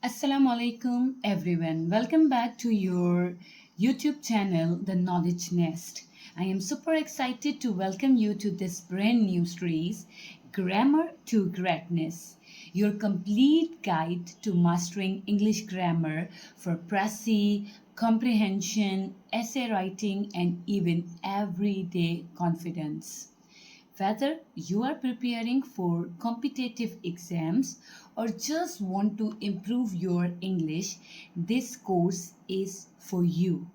Assalamu alaikum everyone. Welcome back to your YouTube channel, The Knowledge Nest. I am super excited to welcome you to this brand new series, Grammar to Greatness, your complete guide to mastering English grammar for pressy, comprehension, essay writing, and even everyday confidence. Whether you are preparing for competitive exams or just want to improve your English, this course is for you.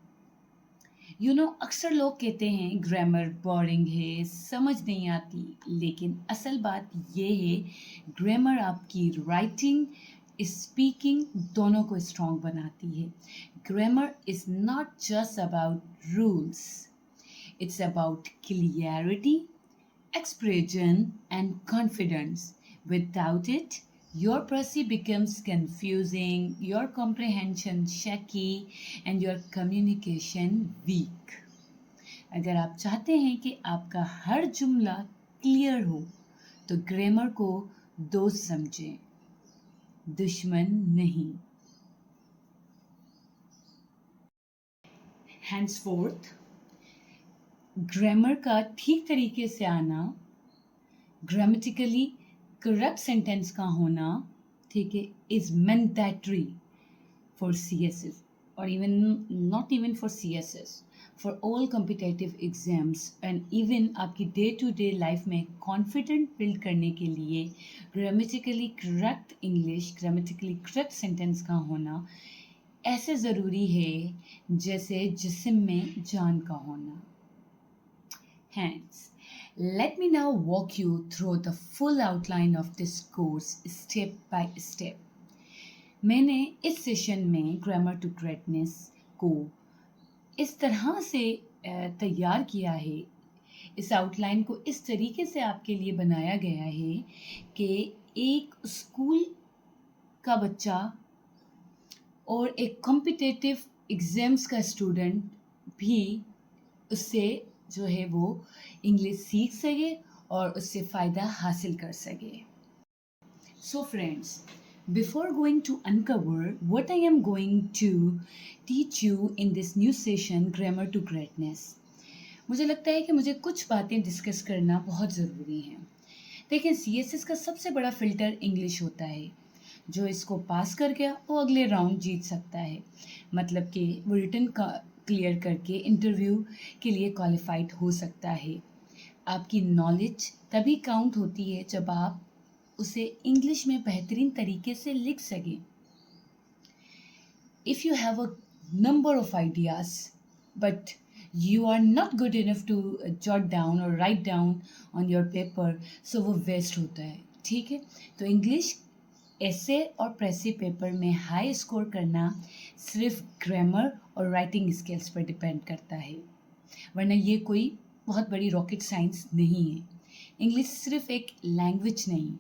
अक्सर लोग कहते हैं grammar boring है, समझ नहीं आती, लेकिन असल बात ये है ग्रामर आपकी राइटिंग स्पीकिंग दोनों को स्ट्रॉन्ग बनाती है. Grammar is not just about rules, it's about clarity, expression, and confidence. Without it, your pressy becomes confusing, your comprehension shaky, and your communication weak. अगर आप चाहते हैं कि आपका हर जुमला क्लियर हो, तो ग्रामर को दोस्त समझें, दुश्मन नहीं. Henceforth, ग्रामर का ठीक तरीके से आना, ग्रामेटिकली करेक्ट सेंटेंस का होना, ठीक है, is mandatory for C S S और even not even for C S S, for all competitive exams and even आपकी डे टू डे लाइफ में कॉन्फिडेंट बिल्ड करने के लिए grammatically correct English, grammatically correct sentence का होना ऐसे ज़रूरी है जैसे जिस्म में जान का होना. Hence, let me now walk you through the full outline of this course step by step. मैंने इस सेशन में ग्रामर टू ग्रेटनेस को इस तरह से तैयार किया है, इस आउटलाइन को इस तरीके से आपके लिए बनाया गया है कि एक स्कूल का बच्चा और एक कॉम्पिटिटिव एग्जाम्स का स्टूडेंट भी उससे जो है वो इंग्लिश सीख सके और उससे फ़ायदा हासिल कर सके. So friends, before going to uncover what I am going to teach you in this new session, Grammar to Greatness, मुझे लगता है कि मुझे कुछ बातें डिस्कस करना बहुत ज़रूरी हैं. देखिए, CSS का सबसे बड़ा फ़िल्टर इंग्लिश होता है. जो इसको पास कर गया वो अगले राउंड जीत सकता है, मतलब कि वो रिटन का क्लियर करके इंटरव्यू के लिए क्वालिफाइड हो सकता है. आपकी नॉलेज तभी काउंट होती है जब आप उसे इंग्लिश में बेहतरीन तरीके से लिख सकें. If you have a number of ideas but you are not good enough to jot down or write down on your paper, so वो वेस्ट होता है. ठीक है, तो इंग्लिश ऐसे और प्रेसी पेपर में हाई स्कोर करना सिर्फ ग्रामर और राइटिंग स्किल्स पर डिपेंड करता है, वरना ये कोई बहुत बड़ी रॉकेट साइंस नहीं है. इंग्लिश सिर्फ एक लैंग्वेज नहीं,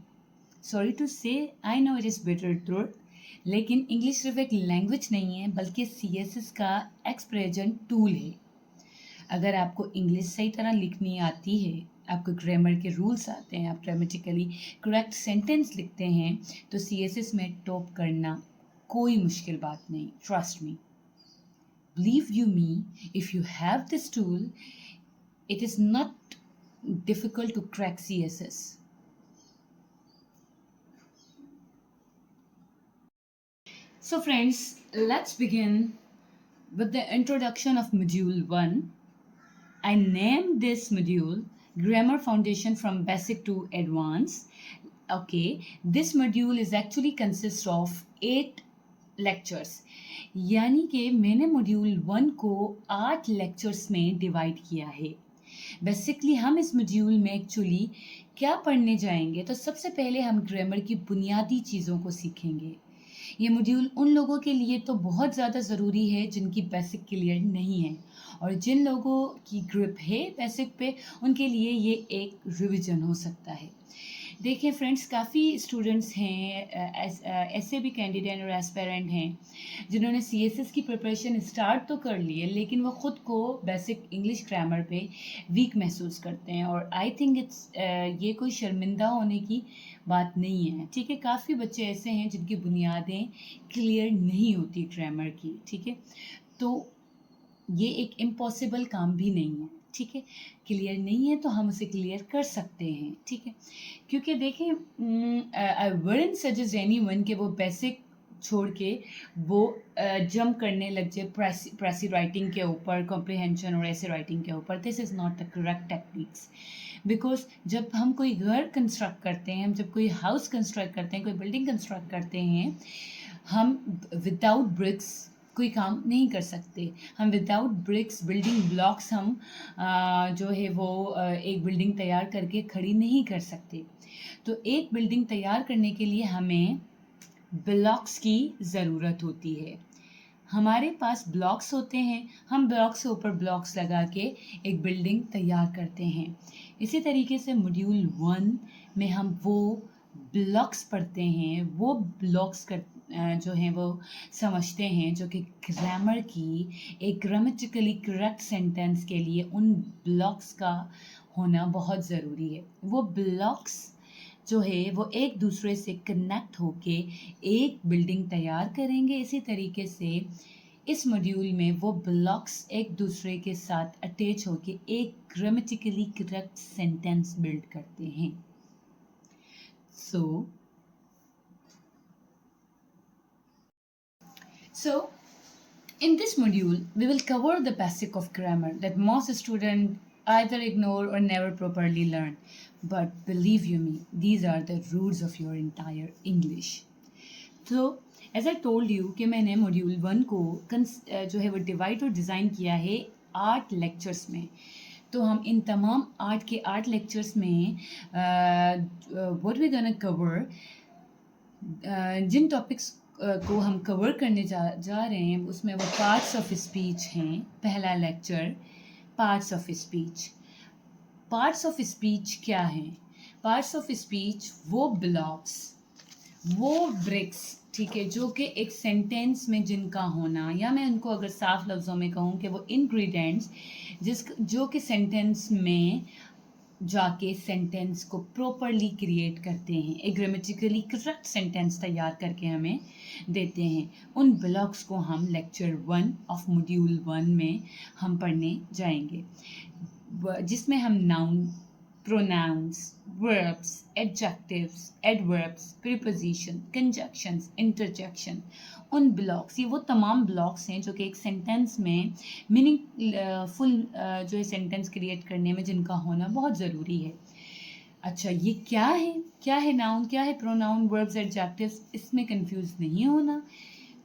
सॉरी टू से, I know it is bitter truth, लेकिन इंग्लिश सिर्फ एक लैंग्वेज नहीं है बल्कि CSS का एक्सप्रेशन टूल है. अगर आपको इंग्लिश सही तरह लिखनी आती है, आपको ग्रामर के रूल्स आते हैं, आप ग्रामेटिकली करेक्ट सेंटेंस लिखते हैं, तो CSS में टॉप करना कोई मुश्किल बात नहीं. Trust me, believe you me, if you have this tool, it is not difficult to crack CSS. So friends, let's begin with the introduction of module 1. I named this module Grammar Foundation from Basic to Advanced. Okay, this module is actually consists of 8 lectures. यानी कि मैंने module 1 को 8 lectures में divide किया है. Basically हम इस module में एक्चुअली क्या पढ़ने जाएंगे, तो सबसे पहले हम ग्रामर की बुनियादी चीज़ों को सीखेंगे. ये मॉड्यूल उन लोगों के लिए तो बहुत ज़्यादा ज़रूरी है जिनकी बेसिक क्लियर नहीं है, और जिन लोगों की ग्रिप है बेसिक पे उनके लिए ये एक रिवीजन हो सकता है. देखिए फ्रेंड्स, काफ़ी स्टूडेंट्स हैं, ऐसे भी कैंडिडेट और एस्पेरेंट हैं जिन्होंने CSS की प्रिपरेशन स्टार्ट तो कर ली है, लेकिन वो ख़ुद को बेसिक इंग्लिश ग्रामर पे वीक महसूस करते हैं. और आई थिंक इट्स ये कोई शर्मिंदा होने की बात नहीं है, ठीक है। काफ़ी बच्चे ऐसे हैं जिनकी बुनियादें क्लियर नहीं होती ग्रामर की, ठीक है। तो ये एक इम्पॉसिबल काम भी नहीं है, ठीक है। क्लियर नहीं है तो हम उसे क्लियर कर सकते हैं, ठीक है। क्योंकि देखें, आई वुडंट सजेस्ट एनीवन कि वो बेसिक छोड़ के वो जंप करने लग जाए प्रेसी राइटिंग के ऊपर, कॉम्प्रिहेंशन और ऐसे राइटिंग के ऊपर। This is not the correct techniques. Because जब हम कोई घर कंस्ट्रक्ट करते हैं, हम जब कोई हाउस कंस्ट्रक्ट करते हैं, कोई बिल्डिंग कंस्ट्रक्ट करते हैं, हम विदाउट ब्रिक्स कोई काम नहीं कर सकते। हम विदाउट ब्रिक्स बिल्डिंग ब्लॉक्स हम जो है वो एक बिल्डिंग तैयार करके खड़ी नहीं कर सकते। तो एक बिल्डिंग तैयार करने के लिए हमें ब्लॉक्स की ज़रूरत होती है। हमारे पास ब्लॉक्स होते हैं, हम ब्लॉक्स से ऊपर ब्लॉक्स लगा के एक बिल्डिंग तैयार करते हैं। इसी तरीके से मॉड्यूल 1 में हम वो ब्लॉक्स पढ़ते हैं, वो ब्लॉक्स जो हैं वो समझते हैं, जो कि ग्रामर की एक ग्रामेटिकली करेक्ट सेंटेंस के लिए उन ब्लॉक्स का होना बहुत ज़रूरी है। वो ब्लॉक्स जो है वो एक दूसरे से कनेक्ट होके एक बिल्डिंग तैयार करेंगे। इसी तरीके से इस मॉड्यूल में वो ब्लॉक्स एक दूसरे के साथ अटैच होके एक ग्रामेटिकली करेक्ट सेंटेंस बिल्ड करते हैं। So in this module, we will cover the basic of grammar that most students either ignore or never properly learn. But believe you me, these are the roots of your entire English. So as I told you कि मैंने module 1 को जो है वो divide और design किया है 8 lectures में। तो हम इन तमाम 8 लेक्चर्स में व्हाट वी गोना कवर, जिन टॉपिक्स को हम कवर करने जा रहे हैं उसमें वो पार्ट्स ऑफ स्पीच हैं। पहला lecture parts of speech. Parts of speech क्या हैं? पार्ट्स ऑफ स्पीच वो ब्लॉक्स, वो ब्रिक्स, ठीक है, जो कि एक सेंटेंस में जिनका होना, या मैं उनको अगर साफ लफ्ज़ों में कहूँ कि वो इंग्रेडिएंट्स जो कि सेंटेंस में जाके सेंटेंस को प्रॉपरली क्रिएट करते हैं, एक ग्रामेटिकली करेक्ट सेंटेंस तैयार करके हमें देते हैं। उन ब्लॉक्स को हम लेक्चर 1 ऑफ मॉड्यूल 1 में हम पढ़ने जाएंगे, जिसमें हम noun, pronouns, verbs, adjectives, adverbs, preposition, conjunctions, interjection, उन ब्लॉक्स, ये वो तमाम ब्लॉक्स हैं जो कि एक सेंटेंस में मीनिंगफुल जो है सेंटेंस क्रिएट करने में जिनका होना बहुत ज़रूरी है। अच्छा, ये क्या है नाउन, क्या है प्रोनाउन, वर्ब्स, एडजेक्टिव्स, इसमें कंफ्यूज नहीं होना।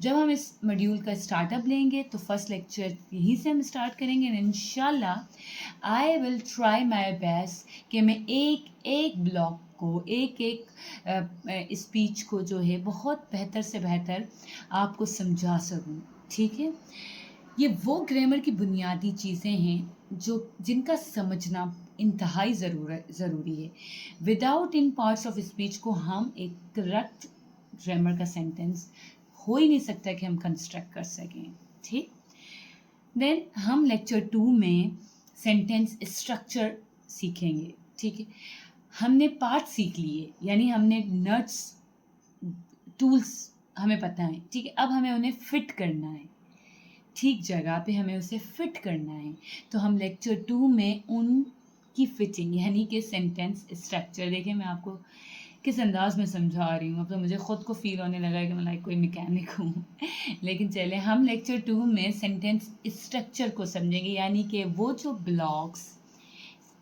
जब हम इस मॉड्यूल का स्टार्टअप लेंगे तो फर्स्ट लेक्चर यहीं से हम स्टार्ट करेंगे, एंड इंशाल्लाह I will try my best कि मैं एक एक ब्लॉक को, एक एक स्पीच को जो है बहुत बेहतर से बेहतर आपको समझा सकूं, ठीक है। ये वो ग्रामर की बुनियादी चीज़ें हैं जिनका समझना इंतहाई ज़रूरी है। Without in parts of speech को हम एक करेक्ट ग्रामर का सेंटेंस हो ही नहीं सकता कि हम कंस्ट्रक्ट कर सकें, ठीक। देन हम लेक्चर 2 में सेंटेंस स्ट्रक्चर सीखेंगे, ठीक है। हमने पार्ट सीख लिए, यानी हमने नट्स, टूल्स हमें पता है, ठीक है। अब हमें उन्हें फिट करना है, ठीक जगह पे हमें उसे फिट करना है। तो हम लेक्चर 2 में उनकी फिटिंग यानी कि सेंटेंस स्ट्रक्चर, देखिए मैं आपको किस अंदाज में समझा रही हूँ। अब तो मुझे ख़ुद को फील होने लगा है कि मैं लाइक कोई मैकेनिक हूँ लेकिन चले, हम लेक्चर 2 में सेंटेंस स्ट्रक्चर को समझेंगे, यानी कि वो जो ब्लॉक्स,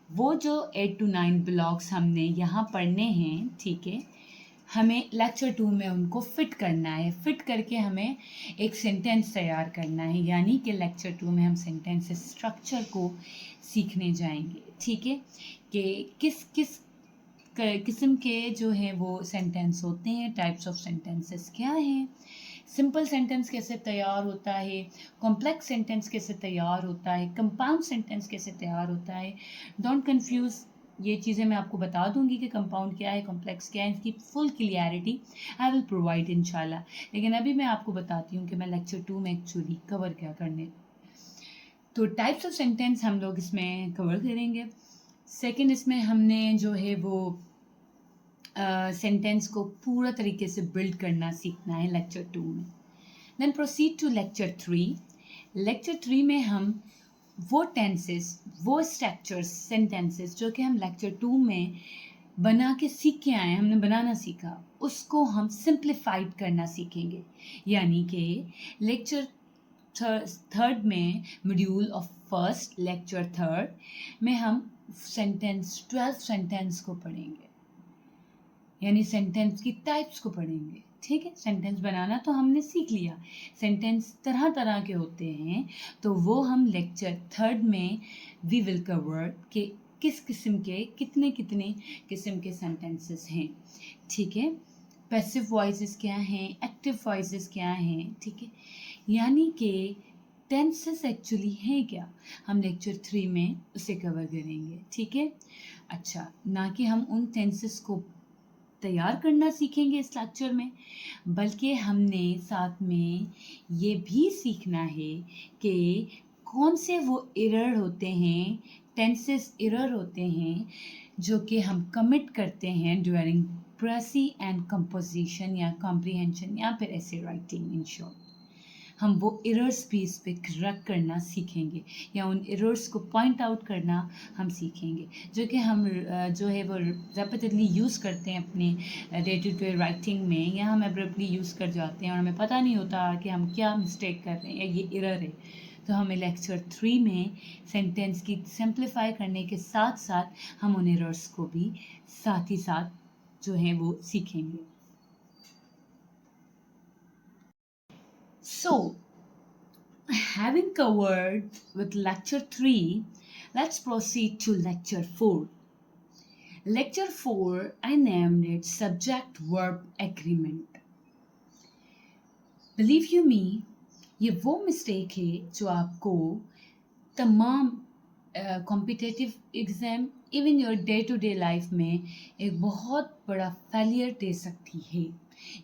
वो जो 8 to 9 ब्लॉक्स हमने यहाँ पढ़ने हैं, ठीक है, हमें लेक्चर 2 में उनको फिट करना है। फिट करके हमें एक सेंटेंस तैयार करना है, यानी कि लेक्चर 2 में हम सेंटेंस स्ट्रक्चर को सीखने जाएंगे, ठीक है, कि किस किस किस्म के जो है वो सेंटेंस होते हैं, टाइप्स ऑफ सेंटेंसेस क्या हैं, सिंपल सेंटेंस कैसे तैयार होता है, कॉम्प्लेक्स सेंटेंस कैसे तैयार होता है, कंपाउंड सेंटेंस कैसे तैयार होता है। डोंट कंफ्यूज, ये चीज़ें मैं आपको बता दूंगी कि कंपाउंड क्या है, कॉम्प्लेक्स क्या है, इसकी full clarity I will provide इंशाल्लाह। लेकिन अभी मैं आपको बताती हूँ कि मैं लेक्चर 2 में एक्चुअली कवर क्या करने। तो टाइप्स ऑफ सेंटेंस हम लोग इसमें कवर करेंगे। सेकेंड, इसमें हमने जो है वो सेंटेंस को पूरा तरीके से बिल्ड करना सीखना है लेक्चर 2 में. Then proceed to lecture 3. Lecture 3 में हम वो टेंसेस, वो स्ट्रक्चर्स, सेंटेंसेस जो कि हम लेक्चर 2 में बना के सीख के आए, हमने बनाना सीखा, उसको हम सिंप्लीफाइड करना सीखेंगे. यानी कि लेक्चर थर्ड में, module of first, lecture third में हम 12 सेंटेंस को पढ़ेंगे, यानी सेंटेंस की टाइप्स को पढ़ेंगे. ठीक है, सेंटेंस बनाना तो हमने सीख लिया, सेंटेंस तरह तरह के होते हैं, तो वो हम लेक्चर थर्ड में वी विल कवर के किस किस्म के, कितने कितने किस्म के सेंटेंसेस हैं. ठीक है, पैसिव वॉइसेस क्या हैं, एक्टिव वॉइसेस क्या हैं. ठीक है, यानी कि टेंसेस एक्चुअली हैं क्या, हम लेक्चर 3 में उसे कवर करेंगे. ठीक है, अच्छा, ना कि हम उन टेंसेस को तैयार करना सीखेंगे इस लेक्चर में, बल्कि हमने साथ में ये भी सीखना है कि कौन से वो एरर होते हैं, टेंसेस एरर होते हैं जो कि हम कमिट करते हैं ड्यूरिंग प्रेसी एंड कंपोजिशन या कॉम्प्रिहेंशन या फिर ऐसे राइटिंग. इन शॉर्ट, हम वो एरर्स भी इस पे करेक्ट करना सीखेंगे, या उन एरर्स को पॉइंट आउट करना हम सीखेंगे, जो कि हम जो है वो रेपिटेडली यूज़ करते हैं अपने डे टू डे राइटिंग में, या हम एब्रप्टली यूज़ कर जाते हैं और हमें पता नहीं होता कि हम क्या मिस्टेक कर रहे हैं या ये एरर है. तो हमें लेक्चर 3 में सेंटेंस की सिंप्लीफाई करने के साथ साथ हम उन एरर्स को भी साथ ही साथ जो है वो सीखेंगे. So, having covered with lecture 3, let's proceed to lecture 4. Lecture 4, I named it Subject-Verb Agreement. Believe you me, ये वो मिस्टेक है जो आपको तमाम competitive exam, even your day to day life में एक बहुत बड़ा फेलियर दे सकती है.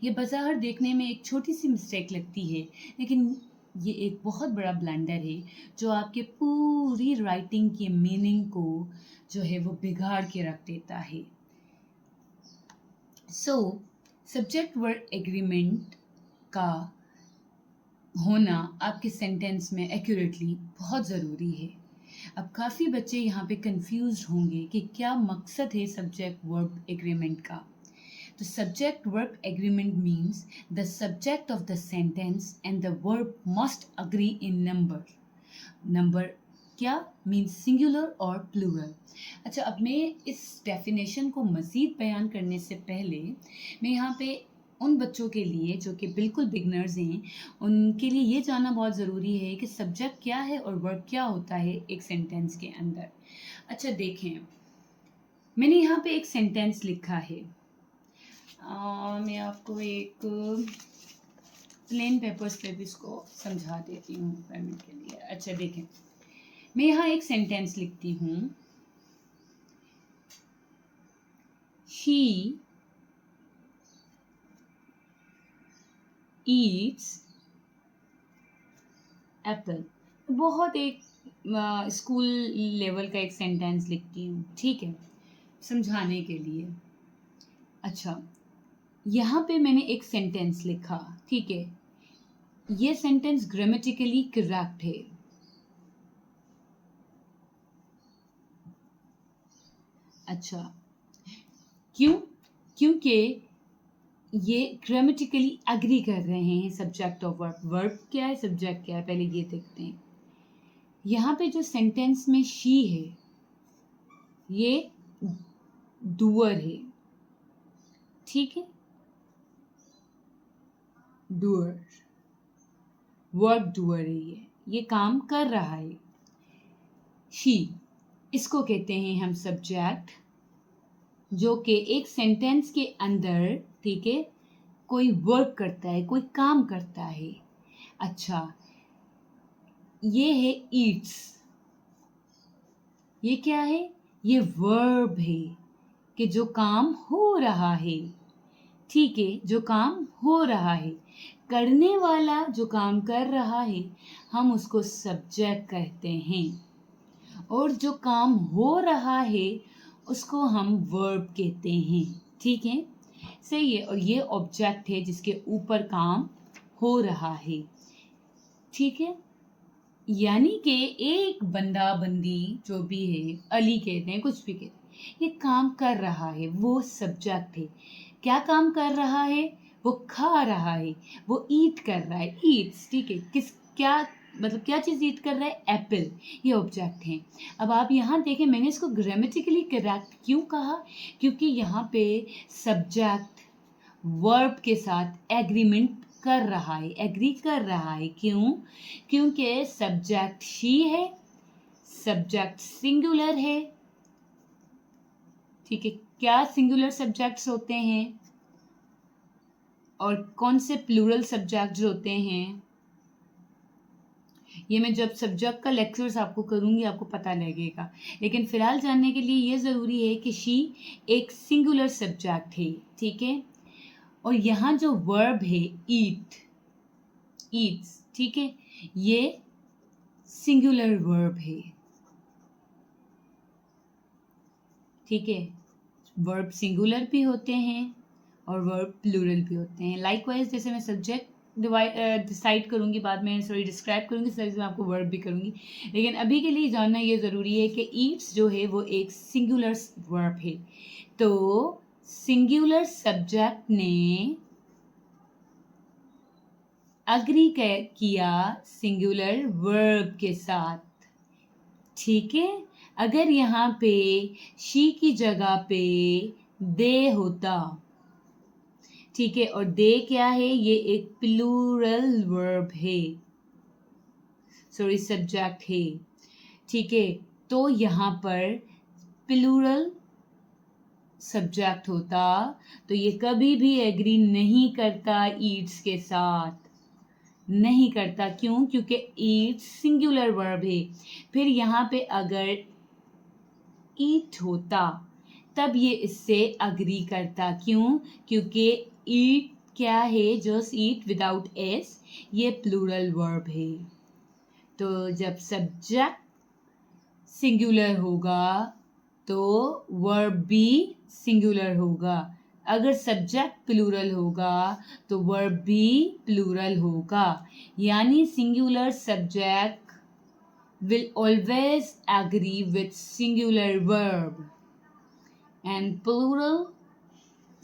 ये बाज़ार देखने में एक छोटी सी मिस्टेक लगती है, लेकिन ये एक बहुत बड़ा ब्लंडर है जो आपके पूरी राइटिंग की मीनिंग को जो है वो बिगाड़ के रख देता है. सो सब्जेक्ट वर्ब एग्रीमेंट का होना आपके सेंटेंस में एक्यूरेटली बहुत ज़रूरी है. अब काफ़ी बच्चे यहाँ पे कंफ्यूज होंगे कि क्या मकसद है सब्जेक्ट वर्ब एग्रीमेंट का. तो subject verb agreement means the subject of the sentence and the verb must agree in number. Number क्या मीन्स सिंगुलर और प्लूरल. अच्छा, अब मैं इस डेफिनेशन को मज़ीद बयान करने से पहले मैं यहाँ पे उन बच्चों के लिए जो कि बिल्कुल बिगनर्स हैं, उनके लिए ये जानना बहुत ज़रूरी है कि सब्जेक्ट क्या है और वर्ब क्या होता है एक सेंटेंस के अंदर. अच्छा देखें, मैंने यहाँ पे एक सेंटेंस लिखा है. मैं आपको एक प्लेन पेपर्स पे भी इसको समझा देती हूँ पेमेंट के लिए. अच्छा देखें, मैं यहाँ एक सेंटेंस लिखती हूँ. He eats Apple. बहुत एक स्कूल लेवल का एक सेंटेंस लिखती हूँ, ठीक है, समझाने के लिए. अच्छा, यहाँ पे मैंने एक सेंटेंस लिखा, ठीक है, ये सेंटेंस ग्रामेटिकली करेक्ट है. अच्छा, क्यों? क्योंकि ये ग्रामेटिकली एग्री कर रहे हैं सब्जेक्ट और वर्ब. वर्ब क्या है, सब्जेक्ट क्या है, पहले ये देखते हैं. यहाँ पे जो सेंटेंस में शी है, ये डूअर है, ठीक है, डूअर, वर्ब डूअर है, ये काम कर रहा है. शी, इसको कहते हैं हम सब्जेक्ट, जो कि एक सेंटेंस के अंदर, ठीक है, कोई वर्क करता है, कोई काम करता है. अच्छा, ये है ईट्स, ये क्या है, ये वर्ब है कि जो काम हो रहा है, ठीक है, जो काम हो रहा है, करने वाला जो काम कर रहा है हम उसको सब्जेक्ट कहते हैं, और जो काम हो रहा है उसको हम वर्ब कहते हैं. ठीक है, सही है। और ये ऑब्जेक्ट है जिसके ऊपर काम हो रहा है, ठीक है। यानी कि एक बंदा बंदी जो भी है, अली कहते हैं, कुछ भी कहते हैं, ये काम कर रहा है, वो सब्जेक्ट है। क्या काम कर रहा है? वो खा रहा है, वो ईट कर रहा है, ईट्स, ठीक है। किस क्या मतलब क्या चीज़ ईट कर रहा है? एप्पल। ये ऑब्जेक्ट है। अब आप यहाँ देखें, मैंने इसको ग्रामेटिकली करेक्ट क्यों कहा? क्योंकि यहाँ पे सब्जेक्ट वर्ब के साथ एग्रीमेंट कर रहा है, एग्री कर रहा है। क्यों? क्योंकि सब्जेक्ट शी है, सब्जेक्ट सिंगुलर है, ठीक है। क्या सिंगुलर सब्जेक्ट्स होते हैं और कौन से प्लूरल सब्जेक्ट्स होते हैं, ये मैं जब सब्जेक्ट का लेक्चर्स आपको करूंगी आपको पता लगेगा। लेकिन फिलहाल जानने के लिए ये ज़रूरी है कि शी एक सिंगुलर सब्जेक्ट है, ठीक है। और यहाँ जो वर्ब है ईट, ईट्स, ठीक है, ये सिंगुलर वर्ब है, ठीक है। वर्ब सिंगुलर भी होते हैं और वर्ब प्लूरल भी होते हैं। लाइकवाइज जैसे मैं सब्जेक्ट डिसाइड करूंगी बाद में, सॉरी डिस्क्राइब करूंगी, सर मैं आपको वर्ब भी करूंगी। लेकिन अभी के लिए जानना ये ज़रूरी है कि ईट्स जो है वो एक सिंगुलर वर्ब है। तो सिंगुलर सब्जेक्ट ने अग्री किया सिंगुलर वर्ब के साथ, ठीक है। अगर यहाँ पे शी की जगह पे दे होता, ठीक है, और दे क्या है? ये एक प्लूरल वर्ब है, सॉरी सब्जेक्ट है, ठीक है। तो यहाँ पर प्लूरल सब्जेक्ट होता तो ये कभी भी एग्री नहीं करता ईट्स के साथ, नहीं करता। क्यों? क्योंकि ईट सिंगुलर वर्ब है। फिर यहाँ पे अगर ईट होता तब ये इससे अग्री करता। क्यों? क्योंकि ईट क्या है? जस्ट ईट विदाउट एस, ये प्लूरल वर्ब है। तो जब सब्जेक्ट सिंगुलर होगा तो वर्ब भी सिंगुलर होगा। अगर सब्जेक्ट प्लूरल होगा तो वर्ब भी प्लूरल होगा। यानी singular subject will always agree with singular verb and plural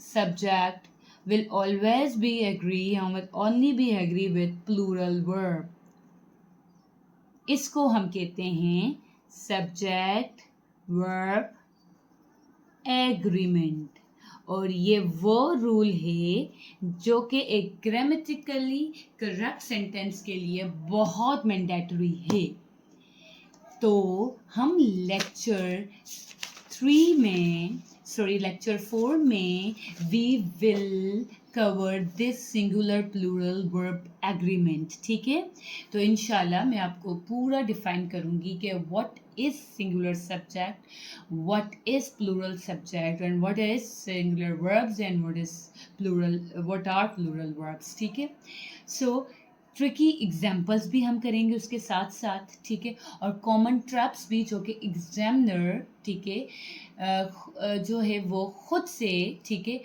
subject will always be agree and will only be agree with plural verb. इसको हम कहते हैं सब्जेक्ट वर्ब एग्रीमेंट। और ये वो रूल है जो कि एक ग्रामेटिकली करेक्ट सेंटेंस के लिए बहुत मैंडेटरी है। तो हम लेक्चर 4 में we will cover this singular plural verb agreement, ठीक है। तो इंशाल्लाह मैं आपको पूरा डिफाइन करूंगी कि what is singular subject, what is plural subject and what is singular verbs and what are plural verbs, ठीक है। सो ट्रिकी एग्जाम्पल्स भी हम करेंगे उसके साथ साथ, ठीक है। और कॉमन ट्रैप्स भी जो कि एग्जामिनर, ठीक है, जो है वो खुद से, ठीक है,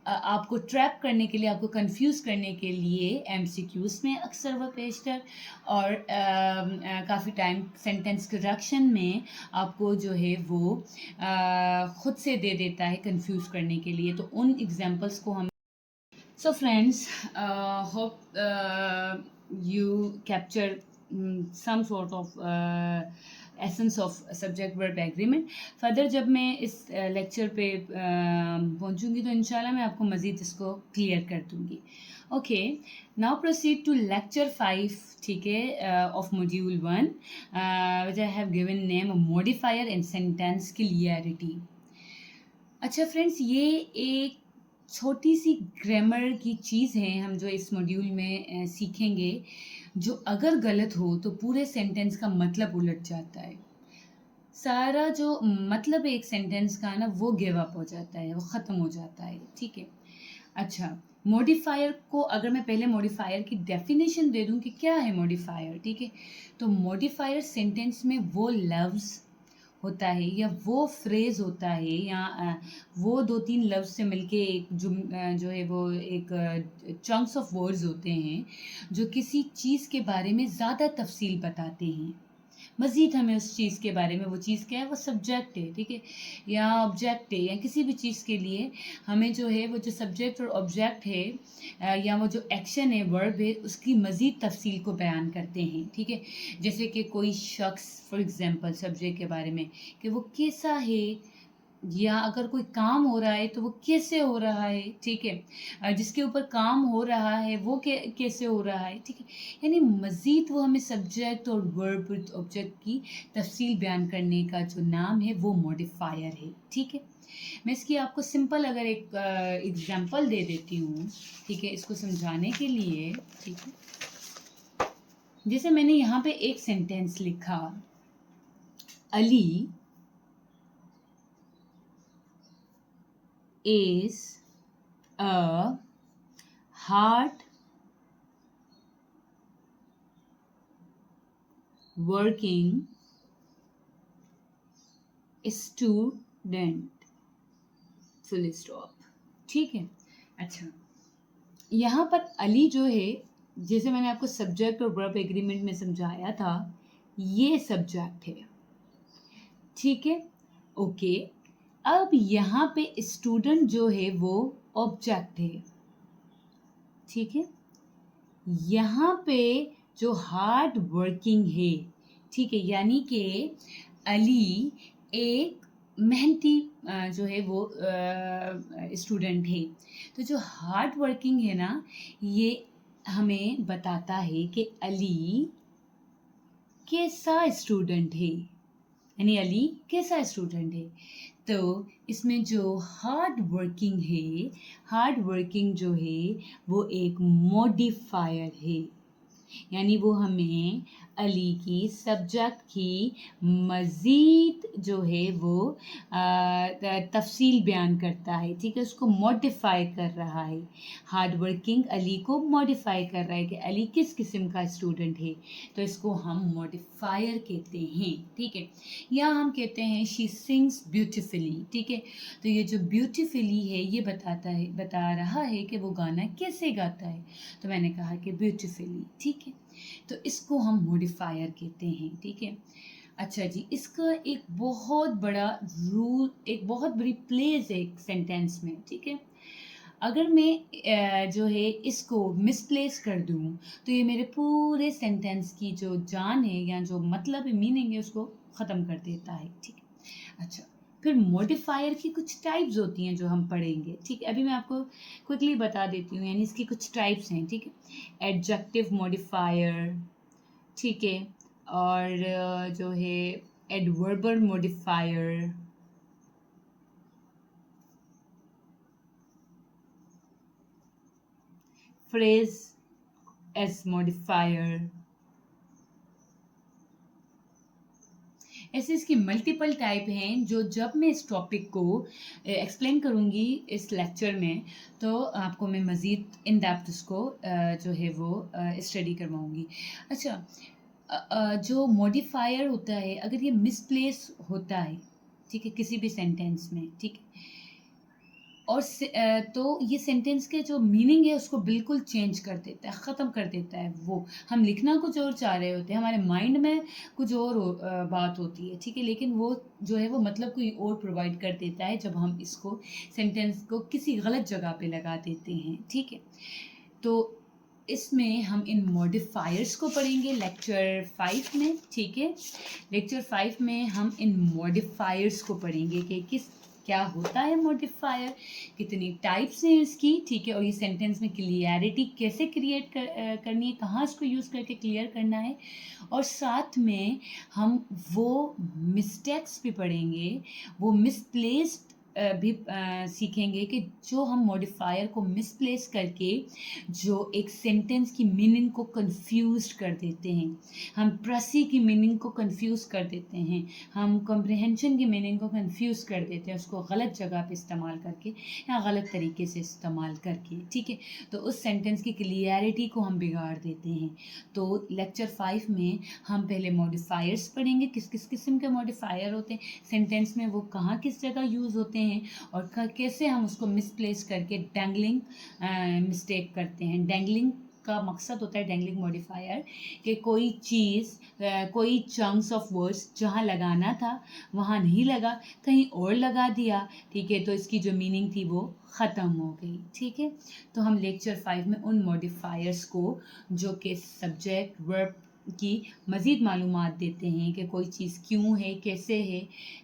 आपको ट्रैप करने के लिए, आपको कंफ्यूज करने के लिए एमसीक्यूज में अक्सर वो पेशतर और काफ़ी टाइम सेंटेंस करेक्शन में आपको जो है वो खुद से दे देता है कंफ्यूज करने के लिए। तो उन एग्जाम्पल्स को हम So friends, hope you capture some sort of essence of subject verb agreement. Further जब मैं इस लेक्चर पे पहुंचूंगी तो इंशाल्लाह मैं आपको मज़ीद इसको क्लियर कर दूंगी। Okay, now proceed to lecture 5, ठीक है, of module 1 which I have given name modifier and sentence clarity. अच्छा फ्रेंड्स, ये एक छोटी सी ग्रामर की चीज़ है हम जो इस मॉड्यूल में सीखेंगे, जो अगर गलत हो तो पूरे सेंटेंस का मतलब उलट जाता है। सारा जो मतलब एक सेंटेंस का ना वो गिव अप हो जाता है, वो ख़त्म हो जाता है, ठीक है। अच्छा, मॉडिफायर को अगर मैं पहले मॉडिफायर की डेफिनेशन दे दूं कि क्या है मॉडिफायर, ठीक है। तो मॉडिफायर सेंटेंस में वो लफ्ज़ होता है या वो फ्रेज़ होता है या वो 2-3 लफ्ज़ से मिलके एक जो है वो एक चंक्स ऑफ वर्ड्स होते हैं, जो किसी चीज़ के बारे में ज़्यादा तफ़सील बताते हैं। मज़ीद हमें उस चीज़ के बारे में, वो चीज़ क्या है, वो सब्जेक्ट है, ठीक है? या ऑब्जेक्ट है या किसी भी चीज़ के लिए हमें जो है वो जो सब्जेक्ट और ऑब्जेक्ट है या वो जो एक्शन है, वर्ब है, उसकी मज़ीद तफ़सील को बयान करते हैं, ठीक है? जैसे कि कोई शख़्स फॉर एग्ज़ाम्पल सब्जेक्ट के बारे में कि वो कैसा है या अगर कोई काम हो रहा है तो वो कैसे हो रहा है, ठीक है? जिसके ऊपर काम हो रहा है वो कैसे हो रहा है, ठीक है? यानी मज़ीद वो हमें सब्जेक्ट और वर्ब विद ऑब्जेक्ट की तफ़सील बयान करने का जो नाम है वो मॉडिफ़ायर है, ठीक है? मैं इसकी आपको सिंपल अगर एक एग्ज़ाम्पल दे देती हूँ, ठीक है? इसको समझाने के लिए, ठीक है? जैसे मैंने यहाँ पे एक सेंटेंस लिखा, Ali is a hard working student, full stop, ठीक है? अच्छा, यहाँ पर अली जो है, जैसे मैंने आपको सब्जेक्ट और वर्ब एग्रीमेंट में समझाया था, ये सब्जेक्ट है, ठीक है? ओके, अब यहाँ पे स्टूडेंट जो है वो ऑब्जेक्ट है, ठीक है? यहाँ पे जो हार्ड वर्किंग है, ठीक है, यानी कि अली एक मेहनती जो है वो स्टूडेंट है। तो जो हार्ड वर्किंग है ना, ये हमें बताता है कि अली कैसा स्टूडेंट है, यानी अली कैसा स्टूडेंट है। तो इसमें जो हार्ड वर्किंग है, हार्ड वर्किंग जो है वो एक मॉडिफायर है, यानी वो हमें अली की सब्जेक्ट की मज़ीद जो है वो तफसील बयान करता है, ठीक है? उसको मॉडिफाई कर रहा है। हार्ड वर्किंग अली को मॉडिफाई कर रहा है कि अली किस किस्म का स्टूडेंट है, तो इसको हम मॉडिफायर कहते हैं, ठीक है? या हम कहते हैं शी सिंग्स ब्यूटिफुली, ठीक है? तो ये जो ब्यूटिफुली है ये बता रहा है कि वो गाना कैसे गाता है, तो मैंने कहा कि ब्यूटिफुली, ठीक है? तो इसको हम मॉडिफायर कहते हैं, ठीक है? अच्छा जी, इसका एक बहुत बड़ा रूल, एक बहुत बड़ी प्लेस है एक सेंटेंस में, ठीक है? अगर मैं जो है इसको मिसप्लेस कर दूँ तो ये मेरे पूरे सेंटेंस की जो जान है या जो मतलब है, मीनिंग है, उसको ख़त्म कर देता है, ठीक है? अच्छा, फिर मॉडिफायर की कुछ टाइप्स होती हैं जो हम पढ़ेंगे, ठीक है? अभी मैं आपको क्विकली बता देती हूँ, यानी इसकी कुछ टाइप्स हैं, ठीक है? एडजेक्टिव मॉडिफायर, ठीक है? और जो है adverbial modifier, phrase S modifier, ऐसे इसकी मल्टीपल टाइप हैं जो जब मैं इस टॉपिक को एक्सप्लेन करूँगी इस लेक्चर में तो आपको मैं मज़ीद इन डेप्थ उसको जो है वो स्टडी करवाऊँगी। अच्छा, जो मॉडिफायर होता है अगर ये मिसप्लेस होता है, ठीक है, किसी भी सेंटेंस में, ठीक है, और तो ये सेंटेंस के जो मीनिंग है उसको बिल्कुल चेंज कर देता है, ख़त्म कर देता है। वो हम लिखना कुछ और चाह रहे होते हैं, हमारे माइंड में कुछ और बात होती है, ठीक है, लेकिन वो जो है वो मतलब कोई और प्रोवाइड कर देता है जब हम इसको सेंटेंस को किसी गलत जगह पे लगा देते हैं, ठीक है? तो इसमें हम इन मॉडिफायर्स को पढ़ेंगे लेक्चर 5 में, ठीक है? लेक्चर 5 में हम इन मॉडिफायर्स को पढ़ेंगे कि क्या होता है मॉडिफायर, कितनी टाइप्स हैं इसकी, ठीक है, और ये सेंटेंस में क्लियरिटी कैसे क्रिएट करनी है, कहाँ इसको यूज़ करके क्लियर करना है, और साथ में हम वो मिस्टेक्स भी पढ़ेंगे, वो मिसप्लेस्ड भी सीखेंगे कि जो हम मॉडिफायर को मिसप्लेस करके जो एक सेंटेंस की मीनिंग को कंफ्यूज कर देते हैं, हम प्रसी की मीनिंग को कंफ्यूज कर देते हैं, हम कॉम्प्रिहेंशन की मीनिंग को कंफ्यूज कर देते हैं उसको गलत जगह पे इस्तेमाल करके या गलत तरीके से इस्तेमाल करके, ठीक है। तो उस सेंटेंस की क्लियरिटी को हम बिगाड़ देते हैं। तो लेक्चर 5 में हम पहले मॉडिफायर्स पढ़ेंगे, किस किस किस्म के मॉडिफायर होते हैं सेंटेंस में, वो कहाँ किस जगह यूज़ होते हैं और कैसे हम उसको मिसप्लेस करके डैंगलिंग मिस्टेक करते हैं। डैंगलिंग का मकसद होता है, डैंगलिंग मॉडिफायर, कि कोई चीज़ कोई चंक्स ऑफ वर्ड्स जहाँ लगाना था वहाँ नहीं लगा, कहीं और लगा दिया, ठीक है, तो इसकी जो मीनिंग थी वो ख़त्म हो गई, ठीक है। तो हम लेक्चर 5 में उन मॉडिफायर्स को जो कि सब्जेक्ट वर्ब की मज़ीद मालूमात देते हैं कि कोई चीज़ क्यों है, कैसे है,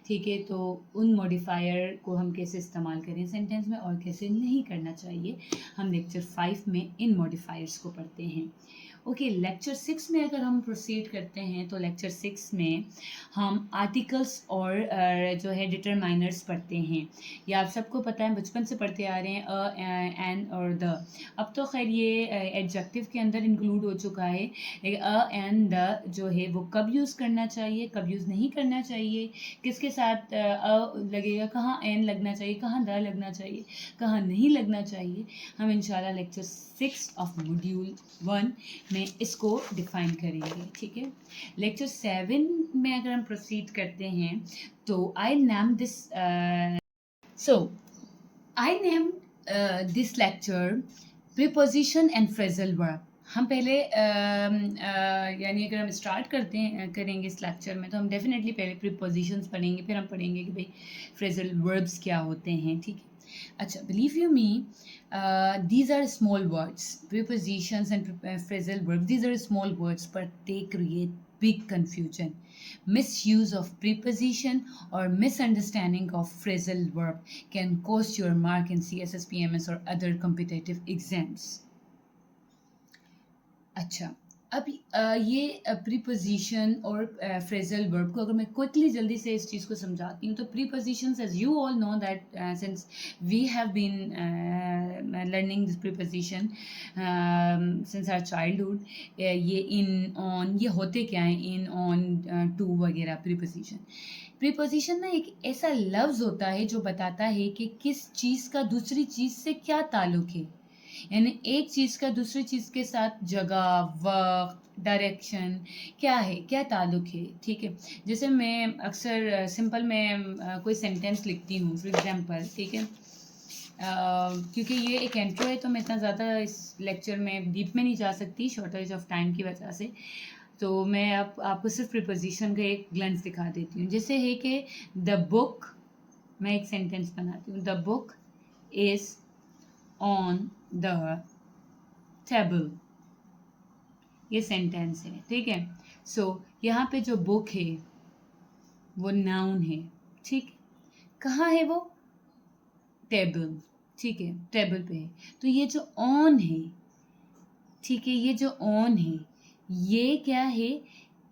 ठीक है, तो उन मॉडिफायर को हम कैसे इस्तेमाल करें सेंटेंस में और कैसे नहीं करना चाहिए, हम लेक्चर 5 में इन मॉडिफायर्स को पढ़ते हैं। ओके, लेक्चर 6 में अगर हम प्रोसीड करते हैं तो लेक्चर 6 में हम आर्टिकल्स और जो है डिटरमाइनर्स पढ़ते हैं। ये आप सबको पता है, बचपन से पढ़ते आ रहे हैं, एन और द। अब तो खैर ये एडजेक्टिव के अंदर इंक्लूड हो चुका है, लेकिन एन द जो है वो कब यूज़ करना चाहिए, कब यूज़ नहीं करना चाहिए, किसके साथ लगेगा, कहाँ एन लगना चाहिए, कहाँ द लगना चाहिए, कहाँ नहीं लगना चाहिए, हम इंशाल्लाह लेक्चर 6 ऑफ मॉड्यूल 1 में इसको डिफाइन करेंगे, ठीक है। लेक्चर 7 में अगर हम प्रोसीड करते हैं तो I name this this lecture preposition and phrasal verb. हम पहले यानी अगर हम स्टार्ट करेंगे इस लेक्चर में तो हम डेफिनेटली पहले प्रीपोजिशंस पढ़ेंगे, फिर हम पढ़ेंगे कि भाई फ्रेजल वर्ब्स क्या होते हैं, ठीक है। अच्छा, believe you me, these are small words. Prepositions and phrasal verbs, these are small words, but they create big confusion. Misuse of preposition or misunderstanding of phrasal verb can cost your mark in CSS, PMS or other competitive exams. अच्छा, अब ये preposition और phrasal verb को अगर मैं quickly जल्दी से इस चीज़ को समझाती हूँ तो prepositions, as you all know that since we have been learning this preposition since our childhood, ये इन ऑन ये होते क्या हैं, इन ऑन टू वगैरह प्रीपोजिशन। प्रीपोजिशन ना एक ऐसा लफ्ज़ होता है जो बताता है कि किस चीज़ का दूसरी चीज़ से क्या ताल्लुक़ है, यानी एक चीज़ का दूसरी चीज़ के साथ जगह, वक्त, डायरेक्शन क्या है, क्या ताल्लुक़ है, ठीक है। जैसे मैं अक्सर सिंपल में कोई सेंटेंस लिखती हूँ फॉर एग्जांपल, ठीक है, क्योंकि ये एक इंट्रो है तो मैं इतना ज़्यादा इस लेक्चर में डीप में नहीं जा सकती शॉर्टेज ऑफ टाइम की वजह से, तो मैं अब आपको सिर्फ प्रीपोजिशन का एक ग्लंस दिखा देती हूँ। जैसे है कि द बुक, मैं एक सेंटेंस बनाती हूँ, the book is on the table, ये सेंटेंस है, ठीक है। सो यहाँ पे जो बुक है वो नाउन है, ठीक, कहाँ है वो, टेबल, ठीक है, टेबल पे है। तो ये जो ऑन है, ठीक है, ये जो ऑन है ये क्या है,